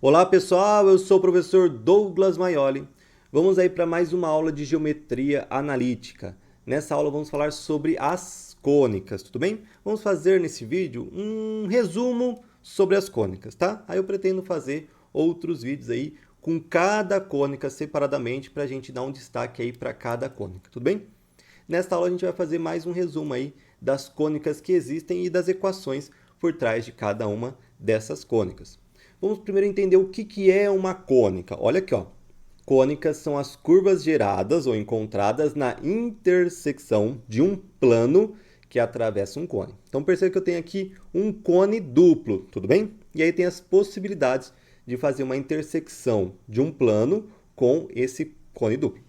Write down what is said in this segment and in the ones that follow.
Olá pessoal, eu sou o professor Douglas Maioli. Vamos aí para mais uma aula de geometria analítica. Nessa aula vamos falar sobre as cônicas, tudo bem? Vamos fazer nesse vídeo um resumo sobre as cônicas, tá? Aí eu pretendo fazer outros vídeos aí com cada cônica separadamente para a gente dar um destaque aí para cada cônica, tudo bem? Nesta aula a gente vai fazer mais um resumo aí das cônicas que existem e das equações por trás de cada uma dessas cônicas. Vamos primeiro entender o que é uma cônica. Olha aqui, ó. Cônicas são as curvas geradas ou encontradas na intersecção de um plano que atravessa um cone. Então perceba que eu tenho aqui um cone duplo, tudo bem? E aí tem as possibilidades de fazer uma intersecção de um plano com esse cone duplo.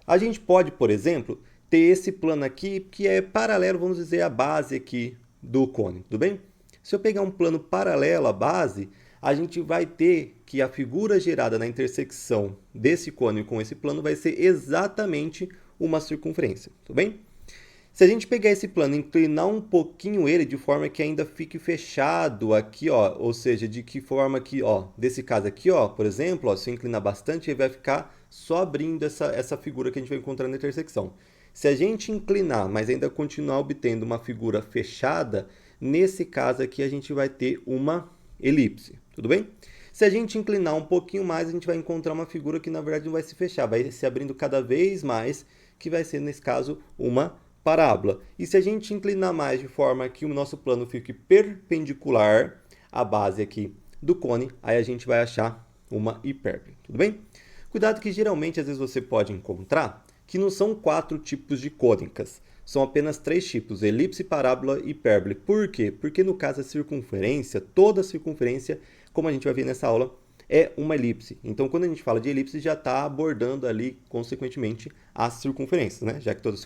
A gente pode, por exemplo, ter esse plano aqui que é paralelo, vamos dizer, à base aqui do cone, tudo bem? Se eu pegar um plano paralelo à base, a gente vai ter que a figura gerada na intersecção desse cone com esse plano vai ser exatamente uma circunferência, tudo bem? Se a gente pegar esse plano e inclinar um pouquinho ele de forma que ainda fique fechado aqui, ó, ou seja, de que forma que, ó, desse caso aqui, ó, por exemplo, ó, se eu inclinar bastante, ele vai ficar só abrindo essa figura que a gente vai encontrar na intersecção. Se a gente inclinar, mas ainda continuar obtendo uma figura fechada, nesse caso aqui a gente vai ter uma elipse, tudo bem? Se a gente inclinar um pouquinho mais, a gente vai encontrar uma figura que na verdade não vai se fechar, vai se abrindo cada vez mais, que vai ser, nesse caso, uma parábola. E se a gente inclinar mais de forma que o nosso plano fique perpendicular à base aqui do cone, aí a gente vai achar uma hipérbole, tudo bem? Cuidado que geralmente às vezes você pode encontrar que não são 4 tipos de cônicas, são apenas 3 tipos, elipse, parábola e hipérbole. Por quê? Porque no caso da circunferência, toda circunferência, como a gente vai ver nessa aula, é uma elipse. Então, quando a gente fala de elipse, já está abordando ali, consequentemente, as circunferências, né? Já que toda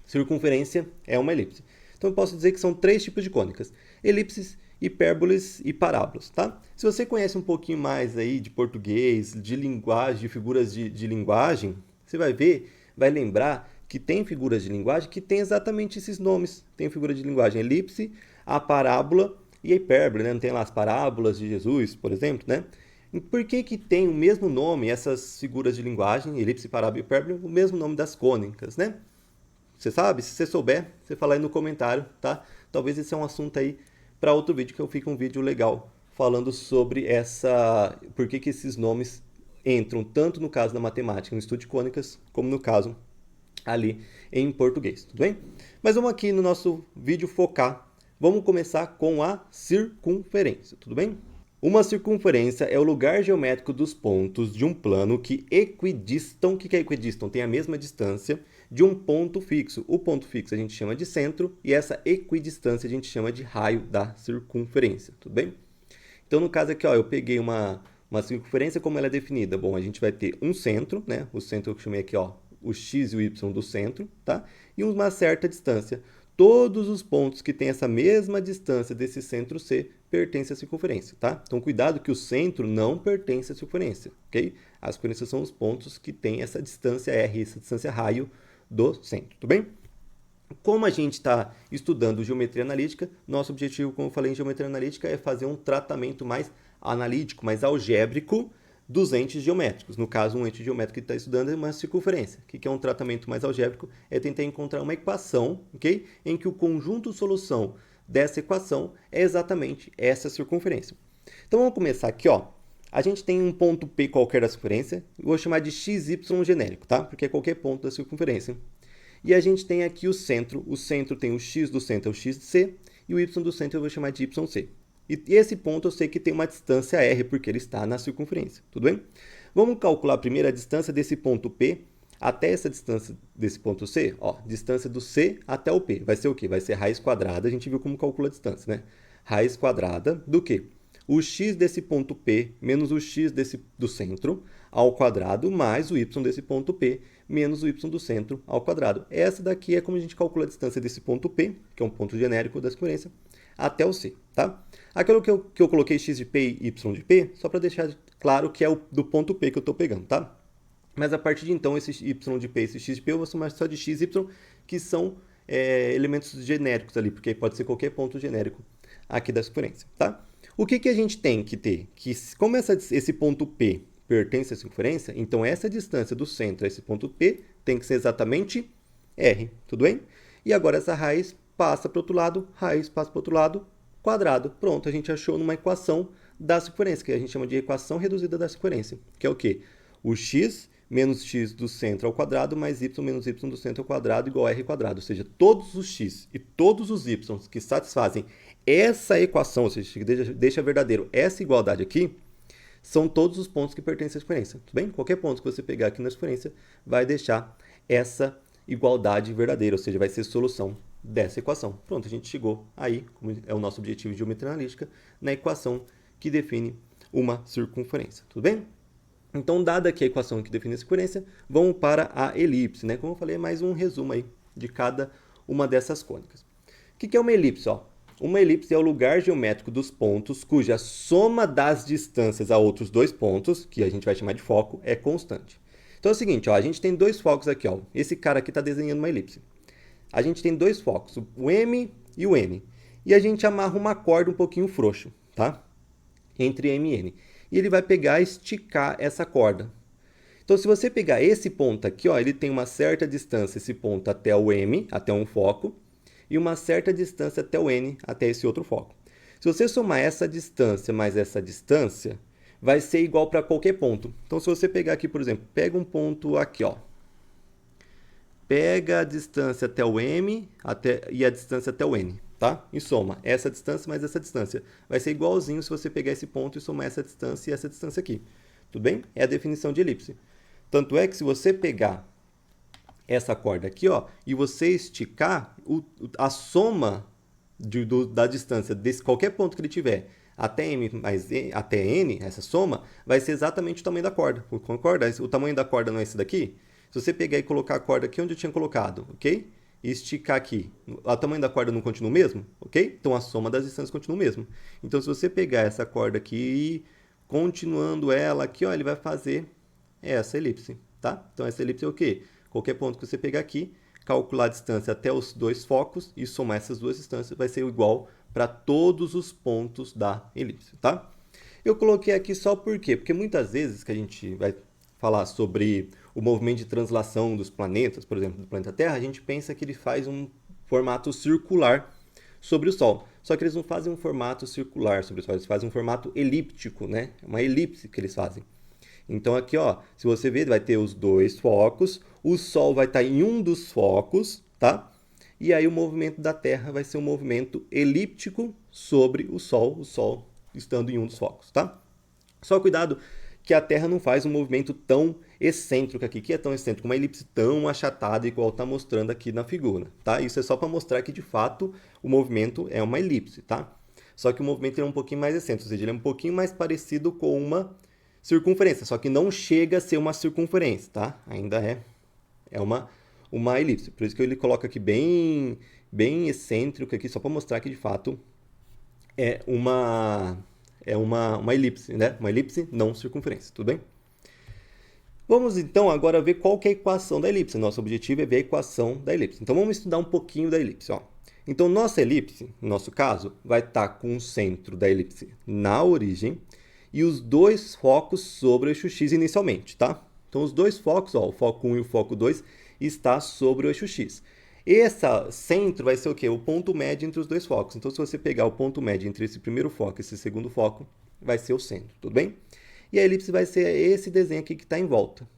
circunferência é uma elipse. Então, eu posso dizer que são 3 tipos de cônicas: elipses, hipérboles e parábolas, tá? Se você conhece um pouquinho mais aí de português, de linguagem, de figuras de linguagem, você vai ver, vai lembrar que tem figuras de linguagem que tem exatamente esses nomes. Tem figura de linguagem elipse, a parábola e a hipérbole, né? Não tem lá as parábolas de Jesus, por exemplo, né? E por que que tem o mesmo nome, essas figuras de linguagem, elipse, parábola e hipérbole, o mesmo nome das cônicas, né? Você sabe? Se você souber, você fala aí no comentário, tá? Talvez esse é um assunto aí para outro vídeo, que eu fique um vídeo legal falando sobre essa, por que que esses nomes entram tanto no caso da matemática, no estudo de cônicas, como no caso ali em português, tudo bem? Mas vamos aqui no nosso vídeo focar. Vamos começar com a circunferência, tudo bem? Uma circunferência é o lugar geométrico dos pontos de um plano que equidistam. O que é equidistam? Tem a mesma distância de um ponto fixo. O ponto fixo a gente chama de centro e essa equidistância a gente chama de raio da circunferência, tudo bem? Então, no caso aqui, ó, eu peguei uma circunferência, como ela é definida? Bom, a gente vai ter um centro, né? O centro eu chamei aqui, ó, o x e o y do centro, tá? E uma certa distância. Todos os pontos que têm essa mesma distância desse centro C pertencem à circunferência, tá? Então, cuidado que o centro não pertence à circunferência, ok? As circunferências são os pontos que têm essa distância R, essa distância raio do centro, tudo bem? Como a gente está estudando geometria analítica, nosso objetivo, como eu falei em geometria analítica, é fazer um tratamento mais analítico, mais algébrico dos entes geométricos. No caso, um ente geométrico que está estudando é uma circunferência. O que é um tratamento mais algébrico? É tentar encontrar uma equação, ok? Em que o conjunto solução dessa equação é exatamente essa circunferência. Então vamos começar aqui, ó. A gente tem um ponto P qualquer da circunferência, eu vou chamar de XY genérico, tá? Porque é qualquer ponto da circunferência. E a gente tem aqui o centro tem o x do centro, é o x de c, e o y do centro eu vou chamar de yc. E esse ponto eu sei que tem uma distância r, porque ele está na circunferência, tudo bem? Vamos calcular primeiro a distância desse ponto P até essa distância desse ponto C, ó, distância do C até o P. Vai ser o quê? Vai ser raiz quadrada, a gente viu como calcula a distância, né? Raiz quadrada do quê? O x desse ponto P menos o x do centro ao quadrado mais o y desse ponto P menos o y do centro ao quadrado. Essa daqui é como a gente calcula a distância desse ponto P, que é um ponto genérico da circunferência, até o C, tá? Aquilo que eu coloquei x de P e y de P, só para deixar claro que é o do ponto P que eu estou pegando, tá? Mas a partir de então, esse y de P e esse x de P eu vou chamar só de x e y, que são elementos genéricos ali, porque pode ser qualquer ponto genérico aqui da circunferência, tá? O que a gente tem que ter? Que como esse ponto P pertence à circunferência, então essa distância do centro a esse ponto P tem que ser exatamente R, tudo bem? E agora essa raiz passa para o outro lado, raiz passa para o outro lado, quadrado. Pronto, a gente achou numa equação da circunferência, que a gente chama de equação reduzida da circunferência, que é o quê? O x menos x do centro ao quadrado mais y menos y do centro ao quadrado igual a r quadrado. Ou seja, todos os x e todos os y que satisfazem essa equação, ou seja, que deixa verdadeiro essa igualdade aqui, são todos os pontos que pertencem à circunferência. Tudo bem? Qualquer ponto que você pegar aqui na circunferência vai deixar essa igualdade verdadeira, ou seja, vai ser solução dessa equação. Pronto, a gente chegou aí, como é o nosso objetivo de geometria analítica, na equação que define uma circunferência. Tudo bem? Então, dada aqui a equação que define a circunferência, vamos para a elipse, né? Como eu falei, é mais um resumo aí de cada uma dessas cônicas. O que é uma elipse? Ó? Uma elipse é o lugar geométrico dos pontos cuja soma das distâncias a outros dois pontos, que a gente vai chamar de foco, é constante. Então é o seguinte, ó, a gente tem dois focos aqui. Ó. Esse cara aqui está desenhando uma elipse. A gente tem dois focos, o M e o N. E a gente amarra uma corda um pouquinho frouxo, tá? Entre M e N. E ele vai pegar e esticar essa corda. Então, se você pegar esse ponto aqui, ó, ele tem uma certa distância, esse ponto até o M, até um foco, e uma certa distância até o N, até esse outro foco. Se você somar essa distância mais essa distância, vai ser igual para qualquer ponto. Então, se você pegar aqui, por exemplo, pega um ponto aqui, ó. Pega a distância até o M e a distância até o N, tá? E soma essa distância mais essa distância. Vai ser igualzinho se você pegar esse ponto e somar essa distância e essa distância aqui. Tudo bem? É a definição de elipse. Tanto é que se você pegar essa corda aqui, ó, e você esticar, a soma da distância desse qualquer ponto que ele tiver até M mais até N, essa soma, vai ser exatamente o tamanho da corda. Concorda? O tamanho da corda não é esse daqui? Se você pegar e colocar a corda aqui onde eu tinha colocado, ok? E esticar aqui, o tamanho da corda não continua o mesmo, ok? Então a soma das distâncias continua o mesmo. Então se você pegar essa corda aqui e continuando ela aqui, ó, ele vai fazer essa elipse, tá? Então essa elipse é o quê? Qualquer ponto que você pegar aqui, calcular a distância até os dois focos e somar essas duas distâncias vai ser igual para todos os pontos da elipse, tá? Eu coloquei aqui só por quê? Porque muitas vezes que a gente vai falar sobre o movimento de translação dos planetas, por exemplo, do planeta Terra, a gente pensa que ele faz um formato circular sobre o Sol. Só que eles não fazem um formato circular sobre o Sol, eles fazem um formato elíptico, né? Uma elipse que eles fazem. Então aqui, ó, se você ver, vai ter os dois focos, o Sol vai estar em um dos focos, tá? E aí o movimento da Terra vai ser um movimento elíptico sobre o Sol estando em um dos focos, tá? Só cuidado que a Terra não faz um movimento tão excêntrico aqui. Que é tão excêntrico? Uma elipse tão achatada, igual está mostrando aqui na figura, tá? Isso é só para mostrar que, de fato, o movimento é uma elipse, tá? Só que o movimento é um pouquinho mais excêntrico, ou seja, ele é um pouquinho mais parecido com uma circunferência, só que não chega a ser uma circunferência, tá? Ainda é uma elipse. Por isso que ele coloca aqui bem excêntrico aqui, só para mostrar que, de fato, é uma elipse, né? Uma elipse não circunferência, tudo bem? Vamos então agora ver qual que é a equação da elipse. Nosso objetivo é ver a equação da elipse. Então vamos estudar um pouquinho da elipse, ó. Então nossa elipse, no nosso caso, vai estar com o centro da elipse na origem e os dois focos sobre o eixo X inicialmente, tá? Então os dois focos, ó, o foco 1 e o foco 2, está sobre o eixo X. Esse centro vai ser o quê? O ponto médio entre os dois focos. Então, se você pegar o ponto médio entre esse primeiro foco e esse segundo foco, vai ser o centro, tudo bem? E a elipse vai ser esse desenho aqui que está em volta.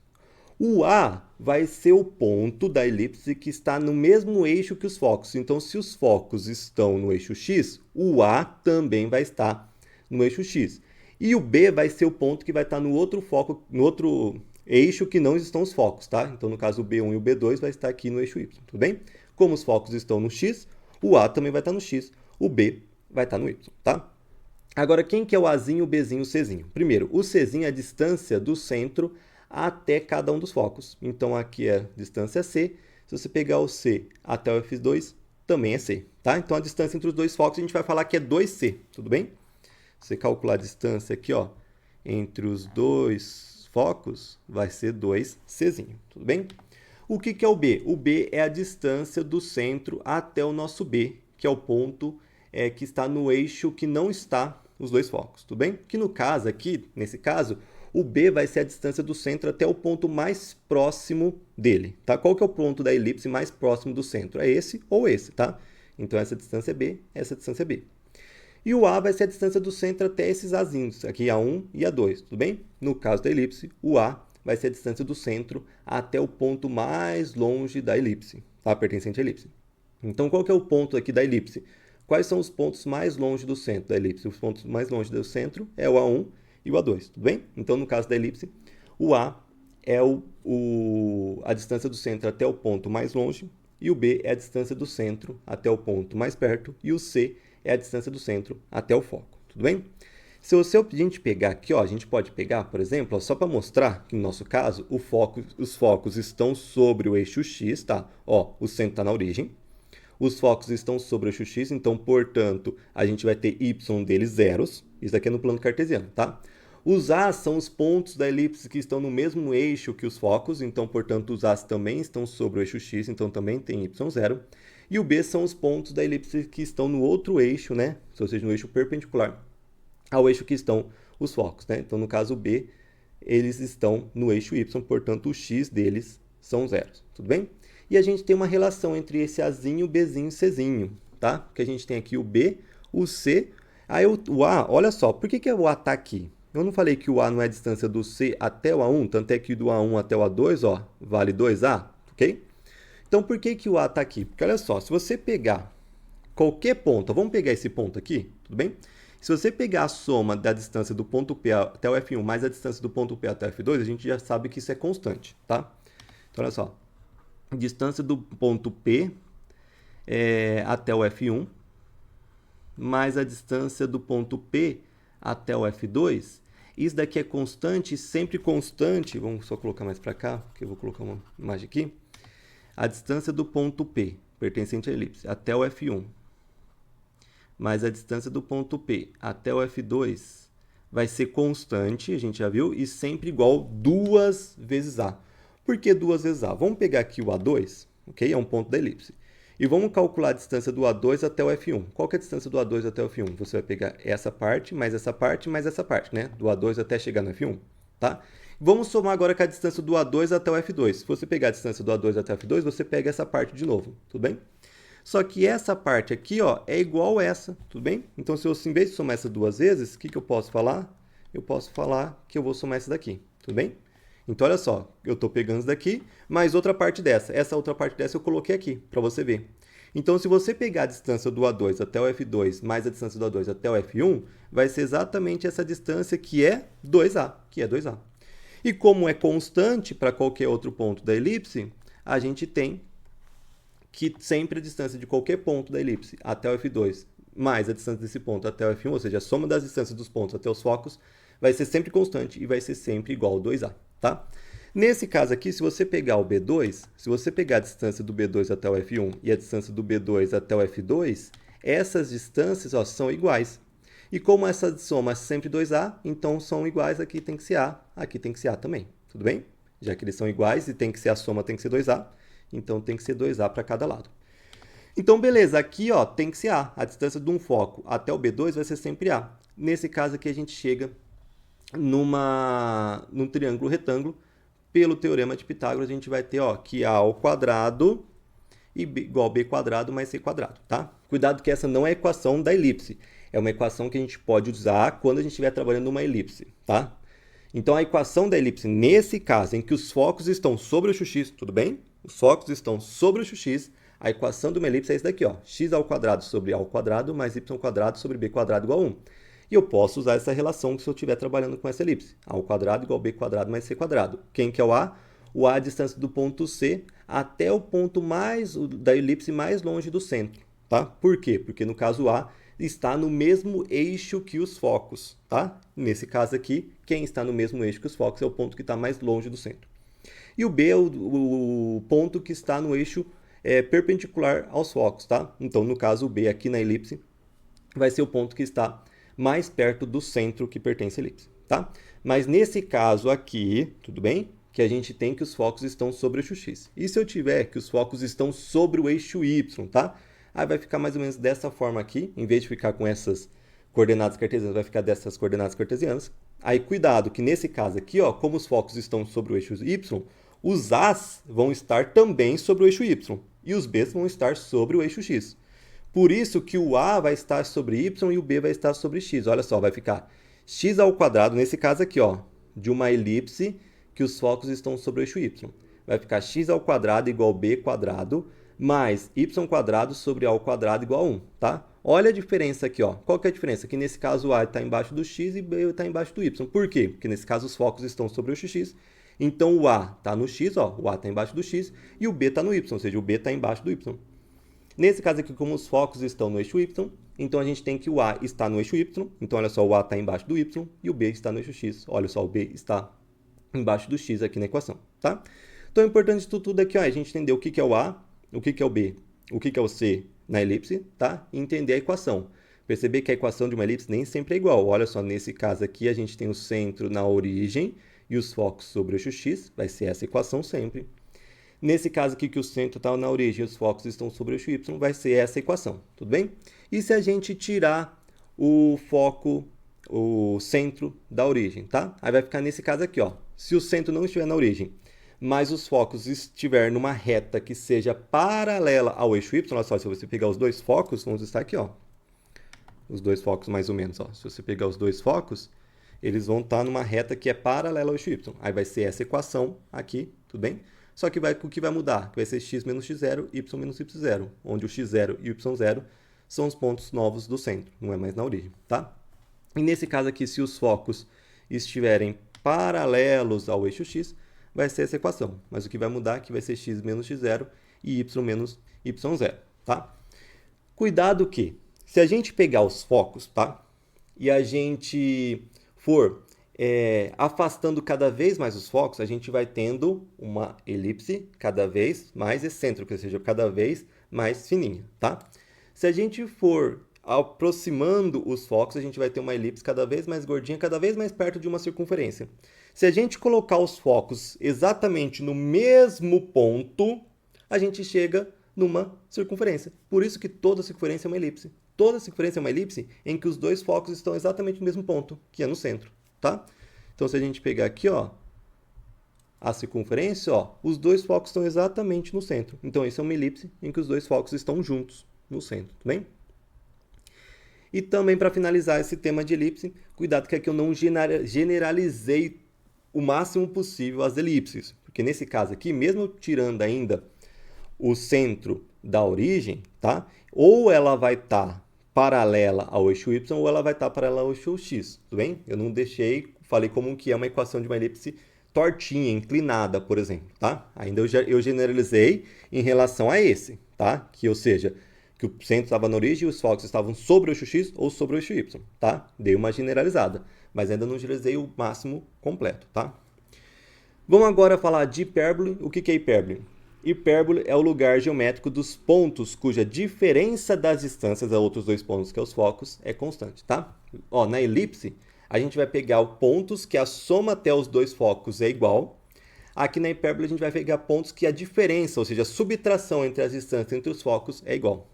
O A vai ser o ponto da elipse que está no mesmo eixo que os focos. Então, se os focos estão no eixo X, o A também vai estar no eixo X. E o B vai ser o ponto que vai estar no outro foco, no outro eixo que não estão os focos, tá? Então, no caso, o B1 e o B2 vai estar aqui no eixo Y, tudo bem? Como os focos estão no X, o A também vai estar no X, o B vai estar no Y, tá? Agora, quem que é o Azinho, o Bzinho e o Czinho? Primeiro, o Czinho é a distância do centro até cada um dos focos. Então, aqui é a distância C. Se você pegar o C até o F2, também é C, tá? Então, a distância entre os dois focos, a gente vai falar que é 2C, tudo bem? Se você calcular a distância aqui, ó, entre os dois focos, vai ser 2Czinho, tudo bem? O que é o B? O B é a distância do centro até o nosso B, que é o ponto que está no eixo que não está os dois focos, tudo bem? Que no caso aqui, nesse caso, o B vai ser a distância do centro até o ponto mais próximo dele, tá? Qual que é o ponto da elipse mais próximo do centro? É esse ou esse, tá? Então essa distância é B, essa distância é B. E o A vai ser a distância do centro até esses Azinhos, aqui A1 e A2, tudo bem? No caso da elipse, o A vai ser a distância do centro até o ponto mais longe da elipse, tá? Pertencente à elipse. Então, qual que é o ponto aqui da elipse? Quais são os pontos mais longe do centro da elipse? Os pontos mais longe do centro é o A1 e o A2, tudo bem? Então, no caso da elipse, o A é a distância do centro até o ponto mais longe, e o B é a distância do centro até o ponto mais perto, e o C é a distância do centro até o foco, tudo bem? Se a gente pegar aqui, ó, a gente pode pegar, por exemplo, ó, só para mostrar que no nosso caso os focos estão sobre o eixo X, tá? Ó, o centro está na origem. Os focos estão sobre o eixo X, então, portanto, a gente vai ter y deles zeros. Isso daqui é no plano cartesiano, tá? Os A's são os pontos da elipse que estão no mesmo eixo que os focos, então, portanto, os A's também estão sobre o eixo X, então também tem y0. E o B são os pontos da elipse que estão no outro eixo, né? Ou seja, no eixo perpendicular ao eixo que estão os focos, né? Então, no caso B, eles estão no eixo Y, portanto, o X deles são zeros, tudo bem? E a gente tem uma relação entre esse Azinho, Bzinho e Czinho, tá? Porque a gente tem aqui o B, o C, aí o A, olha só, por que o A está aqui? Eu não falei que o A não é a distância do C até o A1, tanto é que do A1 até o A2, ó, vale 2A, ok? Então, por que o A está aqui? Porque olha só, se você pegar qualquer ponto, vamos pegar esse ponto aqui, tudo bem? Se você pegar a soma da distância do ponto P até o F1 mais a distância do ponto P até o F2, a gente já sabe que isso é constante, tá? Então, olha só. Distância do ponto P até o F1 mais a distância do ponto P até o F2. Isso daqui é constante, sempre constante. Vamos só colocar mais para cá, porque eu vou colocar uma imagem aqui. A distância do ponto P, pertencente à elipse, até o F1 mais a distância do ponto P até o F2 vai ser constante, a gente já viu, e sempre igual 2 vezes A. Por que 2 vezes A? Vamos pegar aqui o A2, ok? É um ponto da elipse. E vamos calcular a distância do A2 até o F1. Qual que é a distância do A2 até o F1? Você vai pegar essa parte, mais essa parte, mais essa parte, né? Do A2 até chegar no F1, tá? Vamos somar agora com a distância do A2 até o F2. Se você pegar a distância do A2 até o F2, você pega essa parte de novo, tudo bem? Só que essa parte aqui, ó, é igual a essa, tudo bem? Então, se eu, em vez de somar essa duas vezes, o que eu posso falar? Eu posso falar que eu vou somar essa daqui, tudo bem? Então, olha só, eu estou pegando isso daqui, mais outra parte dessa. Essa outra parte dessa eu coloquei aqui, para você ver. Então, se você pegar a distância do A2 até o F2, mais a distância do A2 até o F1, vai ser exatamente essa distância que é 2A, E como é constante para qualquer outro ponto da elipse, a gente tem que sempre a distância de qualquer ponto da elipse até o F2 mais a distância desse ponto até o F1, ou seja, a soma das distâncias dos pontos até os focos, vai ser sempre constante e vai ser sempre igual a 2A, tá? Nesse caso aqui, se você pegar o B2, se você pegar a distância do B2 até o F1 e a distância do B2 até o F2, essas distâncias, ó, são iguais. E como essa soma é sempre 2A, então são iguais, aqui tem que ser A, aqui tem que ser A também, tudo bem? Já que eles são iguais e tem que ser a soma, tem que ser 2A, então tem que ser 2A para cada lado. Então, beleza, aqui ó, tem que ser A. A distância de um foco até o B2 vai ser sempre A. Nesse caso aqui a gente chega num triângulo retângulo. Pelo teorema de Pitágoras a gente vai ter ó, que A ao quadrado igual a B quadrado mais C quadrado, tá? Cuidado que essa não é a equação da elipse. É uma equação que a gente pode usar quando a gente estiver trabalhando numa elipse, tá? Então, a equação da elipse, nesse caso, em que os focos estão sobre o eixo X, tudo bem? Os focos estão sobre o eixo X, a equação de uma elipse é isso daqui, ó. X ao quadrado sobre A ao quadrado mais Y quadrado sobre B quadrado igual a 1. E eu posso usar essa relação se eu estiver trabalhando com essa elipse. A ao quadrado igual a B quadrado mais C quadrado. Quem que é o A? O A é a distância do ponto C até o ponto da elipse mais longe do centro, tá? Por quê? Porque no caso A está no mesmo eixo que os focos, tá? Nesse caso aqui, quem está no mesmo eixo que os focos é o ponto que está mais longe do centro. E o B é o ponto que está no eixo perpendicular aos focos, tá? Então, no caso, o B aqui na elipse vai ser o ponto que está mais perto do centro que pertence à elipse, tá? Mas nesse caso aqui, tudo bem? Que a gente tem que os focos estão sobre o eixo X. E se eu tiver que os focos estão sobre o eixo Y, tá? Aí vai ficar mais ou menos dessa forma aqui, em vez de ficar com coordenadas cartesianas vai ficar dessas coordenadas cartesianas. Aí, cuidado, que nesse caso aqui, ó, como os focos estão sobre o eixo Y, os A's vão estar também sobre o eixo Y e os B's vão estar sobre o eixo X. Por isso que o A vai estar sobre Y e o B vai estar sobre X. Olha só, vai ficar x ao quadrado, nesse caso aqui, ó, de uma elipse que os focos estão sobre o eixo Y. Vai ficar x ao quadrado igual b quadrado mais y quadrado sobre a ao quadrado igual a 1, tá? Olha a diferença aqui, ó. Qual que é a diferença? Que nesse caso o a está embaixo do x e b está embaixo do y. Por quê? Porque nesse caso os focos estão sobre o eixo x. Então o a está no x, ó, o a está embaixo do x e o b está no y, ou seja, o b está embaixo do y. Nesse caso aqui, como os focos estão no eixo y, então a gente tem que o a está no eixo y. Então olha só, o a está embaixo do y e o b está no eixo x. Olha só, o b está embaixo do x aqui na equação, tá? Então é importante isso tudo aqui, ó, a gente entender o que é o a, o que é o b, o que é o c na elipse, tá? E entender a equação. Perceber que a equação de uma elipse nem sempre é igual. Olha só, nesse caso aqui a gente tem o centro na origem e os focos sobre o eixo x, vai ser essa equação sempre. Nesse caso aqui que o centro está na origem e os focos estão sobre o eixo y, vai ser essa equação, tudo bem? E se a gente tirar o foco, o centro da origem, tá? Aí vai ficar nesse caso aqui, ó. Se o centro não estiver na origem, mas os focos estiver numa reta que seja paralela ao eixo y, olha só, se você pegar os dois focos, vamos estar aqui, ó. Os dois focos mais ou menos, ó. Se você pegar os dois focos, eles vão estar numa reta que é paralela ao eixo y. Aí vai ser essa equação aqui, tudo bem? Só que o que vai mudar? Vai ser x menos x0, y menos y0, onde o x0 e o y0 são os pontos novos do centro, não é mais na origem, tá? E nesse caso aqui, se os focos estiverem paralelos ao eixo x, vai ser essa equação. Mas o que vai mudar é que vai ser x menos x0 e y menos y0, tá? Cuidado que, se a gente pegar os focos, tá? E a gente for afastando cada vez mais os focos, a gente vai tendo uma elipse cada vez mais excêntrica, ou seja, cada vez mais fininha, tá? Se a gente for aproximando os focos, a gente vai ter uma elipse cada vez mais gordinha, cada vez mais perto de uma circunferência. Se a gente colocar os focos exatamente no mesmo ponto, a gente chega numa circunferência. Por isso que toda circunferência é uma elipse. Toda circunferência é uma elipse em que os dois focos estão exatamente no mesmo ponto, que é no centro, tá? Então, se a gente pegar aqui, ó, a circunferência, ó, os dois focos estão exatamente no centro. Então, isso é uma elipse em que os dois focos estão juntos no centro, tudo bem? E também, para finalizar esse tema de elipse, cuidado que aqui eu não generalizei o máximo possível as elipses. Porque nesse caso aqui, mesmo tirando ainda o centro da origem, tá? Ou ela vai estar paralela ao eixo y ou ela vai estar paralela ao eixo x, tudo bem? Eu não deixei, falei como que é uma equação de uma elipse tortinha, inclinada, por exemplo, tá? Ainda eu generalizei em relação a esse, tá? Que, ou seja, que o centro estava na origem e os focos estavam sobre o eixo x ou sobre o eixo y, tá? Dei uma generalizada, mas ainda não generalizei o máximo completo, tá? Vamos agora falar de hipérbole. O que é hipérbole? Hipérbole é o lugar geométrico dos pontos cuja diferença das distâncias a outros dois pontos, que é os focos, é constante, tá? Ó, na elipse, a gente vai pegar os pontos que a soma até os dois focos é igual. Aqui na hipérbole, a gente vai pegar pontos que a diferença, ou seja, a subtração entre as distâncias entre os focos é igual.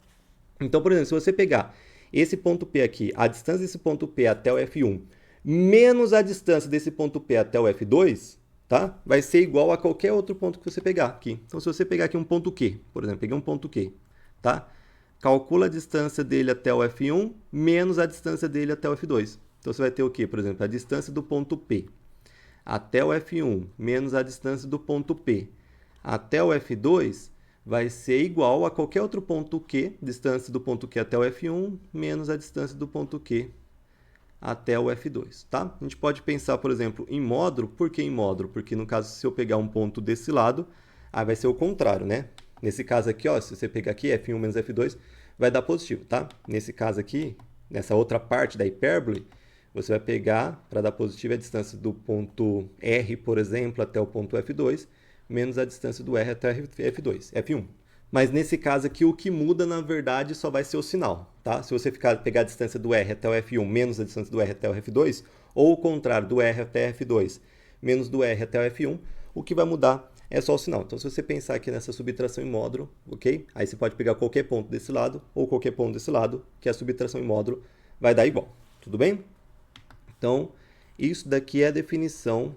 Então, por exemplo, se você pegar esse ponto P aqui, a distância desse ponto P até o F1, menos a distância desse ponto P até o F2, tá? Vai ser igual a qualquer outro ponto que você pegar aqui. Então, se você pegar aqui um ponto Q, por exemplo, peguei um ponto Q, tá? Calcula a distância dele até o F1 menos a distância dele até o F2. Então, você vai ter o quê? Por exemplo, a distância do ponto P até o F1 menos a distância do ponto P até o F2 vai ser igual a qualquer outro ponto Q, distância do ponto Q até o F1 menos a distância do ponto Q até o F2, tá? A gente pode pensar, por exemplo, em módulo. Por que em módulo? Porque, no caso, se eu pegar um ponto desse lado, aí vai ser o contrário, né? Nesse caso aqui, ó, se você pegar aqui, F1 menos F2, vai dar positivo, tá? Nesse caso aqui, nessa outra parte da hipérbole, você vai pegar, para dar positivo, a distância do ponto R, por exemplo, até o ponto F2, menos a distância do R até F2, F1. Mas nesse caso aqui, o que muda, na verdade, só vai ser o sinal, tá? Se você pegar a distância do R até o F1 menos a distância do R até o F2, ou o contrário, do R até F2 menos do R até o F1, o que vai mudar é só o sinal. Então, se você pensar aqui nessa subtração em módulo, ok? Aí você pode pegar qualquer ponto desse lado ou qualquer ponto desse lado, que a subtração em módulo vai dar igual, tudo bem? Então, isso daqui é a definição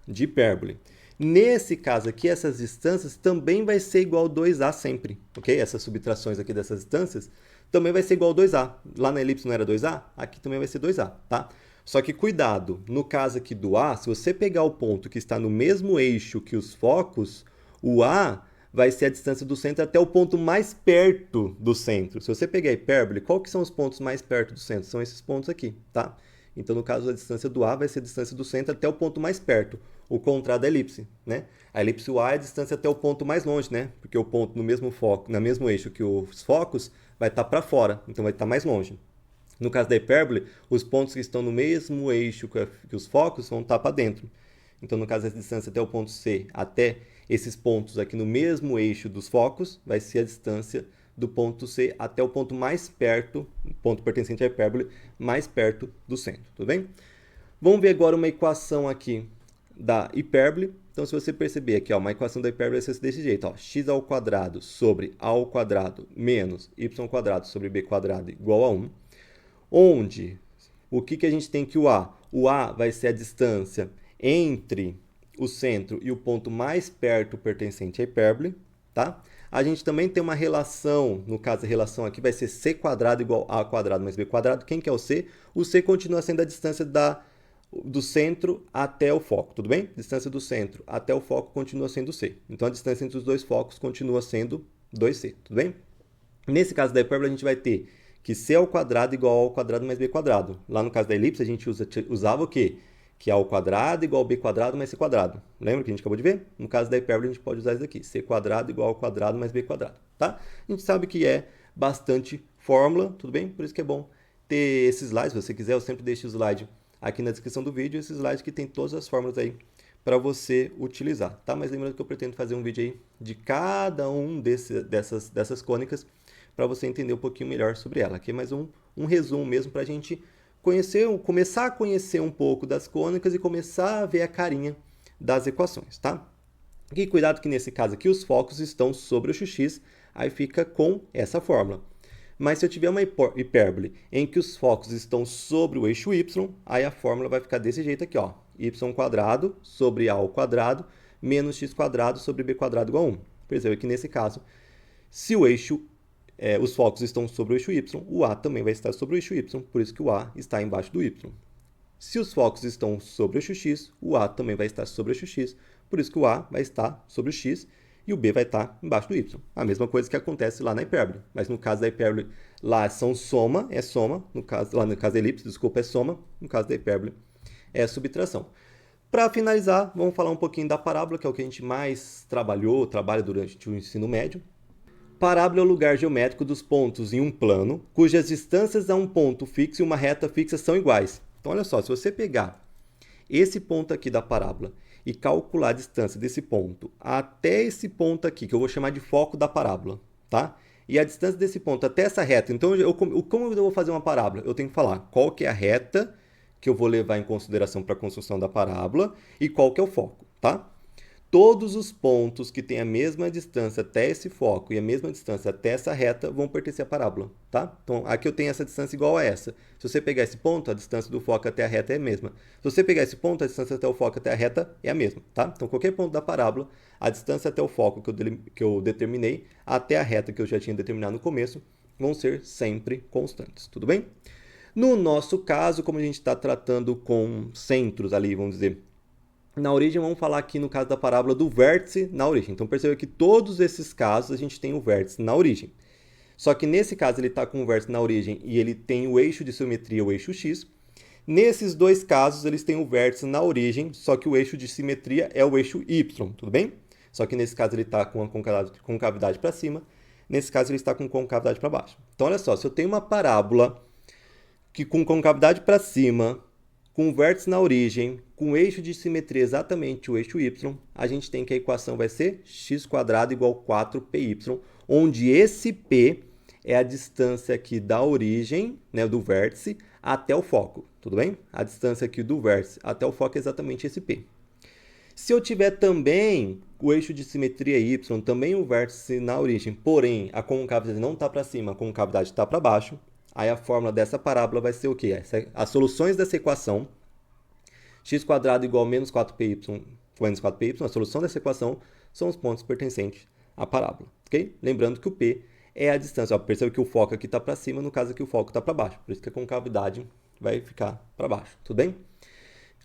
de hipérbole. Nesse caso aqui, essas distâncias também vai ser igual a 2a sempre, ok? Essas subtrações aqui dessas distâncias também vai ser igual a 2a. Lá na elipse não era 2a? Aqui também vai ser 2a, tá? Só que cuidado, no caso aqui do A, se você pegar o ponto que está no mesmo eixo que os focos, o A vai ser a distância do centro até o ponto mais perto do centro. Se você pegar a hipérbole, qual que são os pontos mais perto do centro? São esses pontos aqui, tá? Então, no caso, a distância do A vai ser a distância do centro até o ponto mais perto, o contrário da elipse, né? A elipse A é a distância até o ponto mais longe, né? Porque o ponto no mesmo foco, no mesmo eixo que os focos, vai estar para fora, então vai estar mais longe. No caso da hipérbole, os pontos que estão no mesmo eixo que os focos vão estar para dentro. Então, no caso, a distância até o ponto C até esses pontos aqui no mesmo eixo dos focos vai ser a distância do ponto C até o ponto mais perto, ponto pertencente à hipérbole, mais perto do centro, tudo bem? Vamos ver agora uma equação aqui da hipérbole. Então, se você perceber aqui, ó, uma equação da hipérbole vai ser desse jeito, ó, x ao quadrado sobre a ao quadrado menos y quadrado sobre b quadrado igual a 1, onde o que a gente tem que o A? O A vai ser a distância entre o centro e o ponto mais perto pertencente à hipérbole, tá? A gente também tem uma relação, no caso a relação aqui vai ser c quadrado igual a quadrado mais b quadrado. Quem que é o c? O c continua sendo a distância do centro até o foco, tudo bem? Distância do centro até o foco continua sendo c. Então a distância entre os dois focos continua sendo 2c, tudo bem? Nesse caso da hipérbole a gente vai ter que c ao quadrado igual ao quadrado mais b quadrado. Lá no caso da elipse a gente usava o quê? Que é a ao quadrado igual a b quadrado mais c quadrado. Lembra que a gente acabou de ver? No caso da hipérbole, a gente pode usar isso aqui. C quadrado igual ao quadrado mais b quadrado, tá? A gente sabe que é bastante fórmula, tudo bem? Por isso que é bom ter esses slides. Se você quiser, eu sempre deixo o slide aqui na descrição do vídeo. Esse slide que tem todas as fórmulas aí para você utilizar, tá? Mas lembrando que eu pretendo fazer um vídeo aí de cada um dessas cônicas para você entender um pouquinho melhor sobre ela. Aqui é mais um resumo mesmo para a gente começar a conhecer um pouco das cônicas e começar a ver a carinha das equações, tá? E cuidado que nesse caso aqui os focos estão sobre o x, aí fica com essa fórmula. Mas se eu tiver uma hipérbole em que os focos estão sobre o eixo y, aí a fórmula vai ficar desse jeito aqui, ó. Y quadrado sobre a ao quadrado menos x quadrado sobre b quadrado igual a 1. Perceba que nesse caso, se o eixo os focos estão sobre o eixo y, o A também vai estar sobre o eixo y, por isso que o A está embaixo do y. Se os focos estão sobre o eixo x, o A também vai estar sobre o eixo x, por isso que o A vai estar sobre o x e o B vai estar embaixo do y. A mesma coisa que acontece lá na hipérbole, mas no caso da hipérbole, lá são soma, lá no caso da elipse, desculpa, é soma, no caso da hipérbole é subtração. Para finalizar, vamos falar um pouquinho da parábola, que é o que a gente mais trabalha durante o ensino médio. Parábola é o lugar geométrico dos pontos em um plano, cujas distâncias a um ponto fixo e uma reta fixa são iguais. Então, olha só, se você pegar esse ponto aqui da parábola e calcular a distância desse ponto até esse ponto aqui, que eu vou chamar de foco da parábola, tá? E a distância desse ponto até essa reta, então, como eu vou fazer uma parábola? Eu tenho que falar qual que é a reta que eu vou levar em consideração para a construção da parábola e qual que é o foco, tá? Todos os pontos que têm a mesma distância até esse foco e a mesma distância até essa reta vão pertencer à parábola, tá? Então, aqui eu tenho essa distância igual a essa. Se você pegar esse ponto, a distância do foco até a reta é a mesma. Se você pegar esse ponto, a distância até o foco até a reta é a mesma, tá? Então, qualquer ponto da parábola, a distância até o foco que eu determinei, até a reta que eu já tinha determinado no começo, vão ser sempre constantes, tudo bem? No nosso caso, como a gente está tratando com centros ali, vamos dizer, na origem, vamos falar aqui no caso da parábola do vértice na origem. Então, perceba que todos esses casos a gente tem o vértice na origem. Só que nesse caso ele está com o vértice na origem e ele tem o eixo de simetria, o eixo x. Nesses dois casos, eles têm o vértice na origem, só que o eixo de simetria é o eixo y, tudo bem? Só que nesse caso ele está com a concavidade para cima, nesse caso ele está com concavidade para baixo. Então, olha só, se eu tenho uma parábola que com concavidade para cima, com o vértice na origem, com o eixo de simetria exatamente o eixo y, a gente tem que a equação vai ser x² igual a 4py, onde esse p é a distância aqui da origem, né, do vértice, até o foco, tudo bem? A distância aqui do vértice até o foco é exatamente esse p. Se eu tiver também o eixo de simetria y, também o vértice na origem, porém a concavidade não está para cima, a concavidade está para baixo, Aí a fórmula dessa parábola vai ser o quê? As soluções dessa equação, x² igual a menos 4py com menos 4py, a solução dessa equação são os pontos pertencentes à parábola, ok? Lembrando que o P é a distância. Ó, perceba que o foco aqui está para cima, no caso aqui o foco está para baixo. Por isso que a concavidade vai ficar para baixo, tudo bem?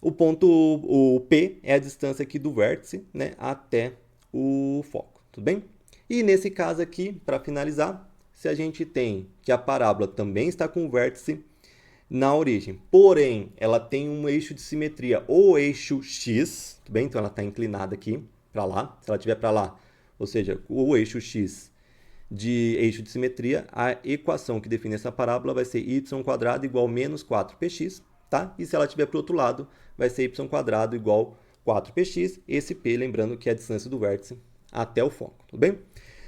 O P é a distância aqui do vértice, né, até o foco, tudo bem? E nesse caso aqui, para finalizar, se a gente tem que a parábola também está com o vértice na origem, porém ela tem um eixo de simetria, ou eixo x, tudo bem? Então ela está inclinada aqui para lá. Se ela estiver para lá, ou seja, o eixo x de eixo de simetria, a equação que define essa parábola vai ser y² igual a menos 4px, tá? E se ela estiver para o outro lado, vai ser y² igual a 4px, esse p, lembrando que é a distância do vértice até o foco, tudo bem?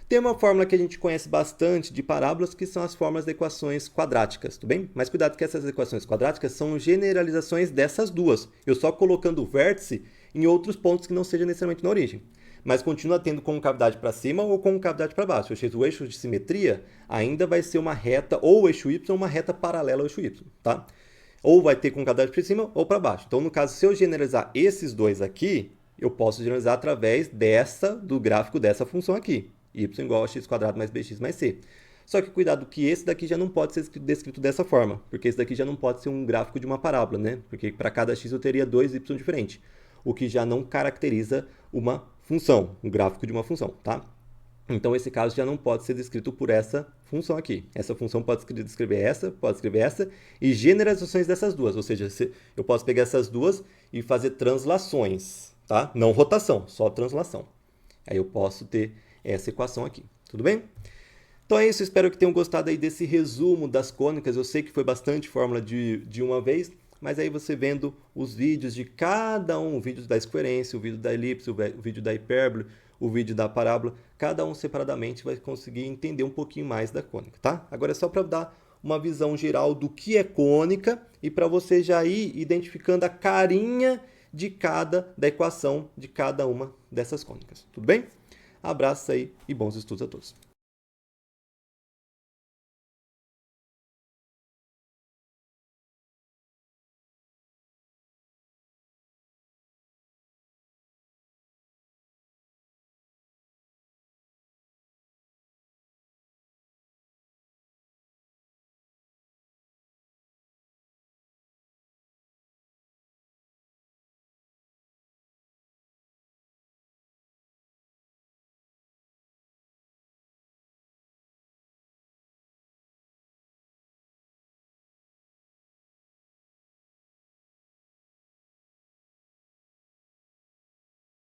Tem uma fórmula que a gente conhece bastante de parábolas, que são as fórmulas de equações quadráticas, tudo bem? Mas cuidado que essas equações quadráticas são generalizações dessas duas. Eu só colocando o vértice em outros pontos que não seja necessariamente na origem. Mas continua tendo concavidade para cima ou concavidade para baixo. Ou seja, o eixo de simetria ainda vai ser uma reta, ou o eixo y, uma reta paralela ao eixo y, tá? Ou vai ter concavidade para cima ou para baixo. Então, no caso, se eu generalizar esses dois aqui, eu posso generalizar através do gráfico dessa função aqui. Y igual a x² mais bx mais c. Só que cuidado que esse daqui já não pode ser descrito dessa forma, porque esse daqui já não pode ser um gráfico de uma parábola, né? Porque para cada x eu teria dois y diferentes, o que já não caracteriza uma função, um gráfico de uma função, tá? Então esse caso já não pode ser descrito por essa função aqui. Essa função pode descrever essa, e generalizações dessas duas, ou seja, eu posso pegar essas duas e fazer translações, tá? Não rotação, só translação. Aí eu posso ter essa equação aqui, tudo bem? Então é isso, espero que tenham gostado aí desse resumo das cônicas. Eu sei que foi bastante fórmula de uma vez, mas aí você vendo os vídeos de cada um, o vídeo da escoerência, o vídeo da elipse, o vídeo da hipérbole, o vídeo da parábola, cada um separadamente vai conseguir entender um pouquinho mais da cônica, tá? Agora é só para dar uma visão geral do que é cônica e para você já ir identificando a carinha da equação de cada uma dessas cônicas, tudo bem? Abraço aí e bons estudos a todos.